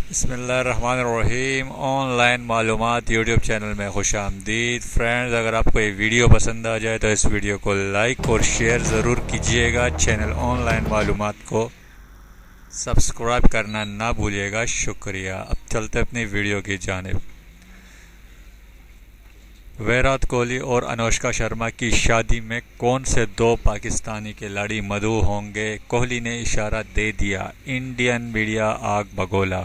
बिस्मिल्लाहिर्रहमानिर्रहीम। ऑनलाइन मालूमात YouTube channel में खुश आमदीद। फ्रेंड्स, अगर आपको ये वीडियो पसंद आ जाए तो इस वीडियो को लाइक और शेयर ज़रूर कीजिएगा। चैनल ऑनलाइन मालूमात को सब्सक्राइब करना ना भूलिएगा। शुक्रिया। अब चलते अपनी वीडियो की जानिब। विराट कोहली और अनुष्का शर्मा की शादी में कौन से दो पाकिस्तानी खिलाड़ी मदऊ होंगे? कोहली ने इशारा दे दिया, इंडियन मीडिया आग बगोला।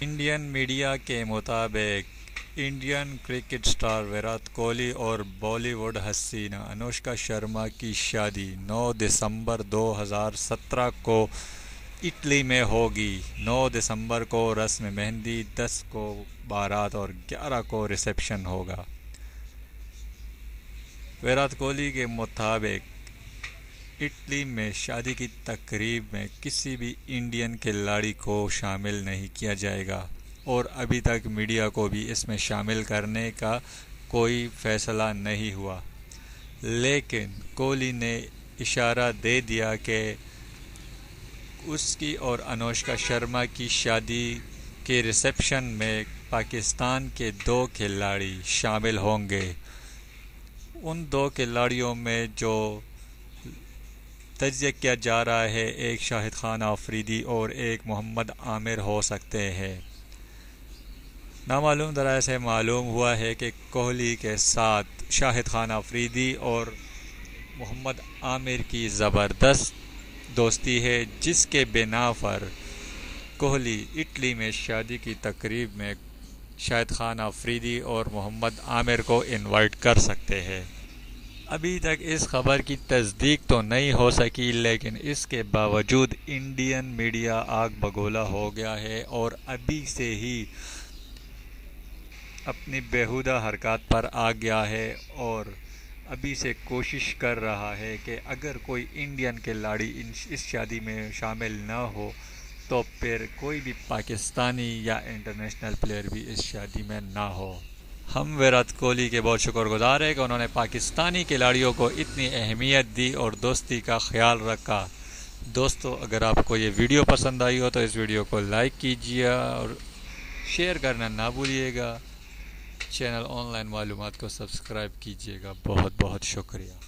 इंडियन मीडिया के मुताबिक Indian cricket star Virat Kohli और बॉलीवुड हसीना अनुष्का शर्मा की शादी 9 दिसंबर 2017 को इटली में होगी। 9 दिसंबर को रस्म मेहंदी, 10 को बारात और 11 को रिसेप्शन होगा। विराट कोहली के मुताबिक इटली में शादी की तकरीब में किसी भी इंडियन खिलाड़ी को शामिल नहीं किया जाएगा और अभी तक मीडिया को भी इसमें शामिल करने का कोई फैसला नहीं हुआ। लेकिन कोहली ने इशारा दे दिया कि उसकी और अनुष्का शर्मा की शादी के रिसेप्शन में पाकिस्तान के दो खिलाड़ी शामिल होंगे। उन दो खिलाड़ियों में जो तज्ज़िया किया जा रहा है, एक शाहिद खान आफरीदी और एक मोहम्मद आमिर हो सकते हैं। नामालूम दराज़ से मालूम हुआ है कि कोहली के साथ शाहिद खान आफरीदी और मोहम्मद आमिर की ज़बरदस्त दोस्ती है, जिसके बिना पर कोहली इटली में शादी की तकरीब में शाहिद खान आफरीदी और मोहम्मद आमिर को इनवाइट कर सकते हैं। अभी तक इस खबर की तस्दीक तो नहीं हो सकी, लेकिन इसके बावजूद इंडियन मीडिया आग बगोला हो गया है और अभी से ही अपनी बेहुदा हरकत पर आ गया है और अभी से कोशिश कर रहा है कि अगर कोई इंडियन खिलाड़ी इस शादी में शामिल ना हो तो फिर कोई भी पाकिस्तानी या इंटरनेशनल प्लेयर भी इस शादी में ना हो। हम विराट कोहली के बहुत शुक्रगुजार हैं कि उन्होंने पाकिस्तानी खिलाड़ियों को इतनी अहमियत दी और दोस्ती का ख्याल रखा। दोस्तों, अगर आपको ये वीडियो पसंद आई हो तो इस वीडियो को लाइक कीजिए और शेयर करना ना भूलिएगा। चैनल ऑनलाइन मालूमात को सब्सक्राइब कीजिएगा। बहुत बहुत शुक्रिया।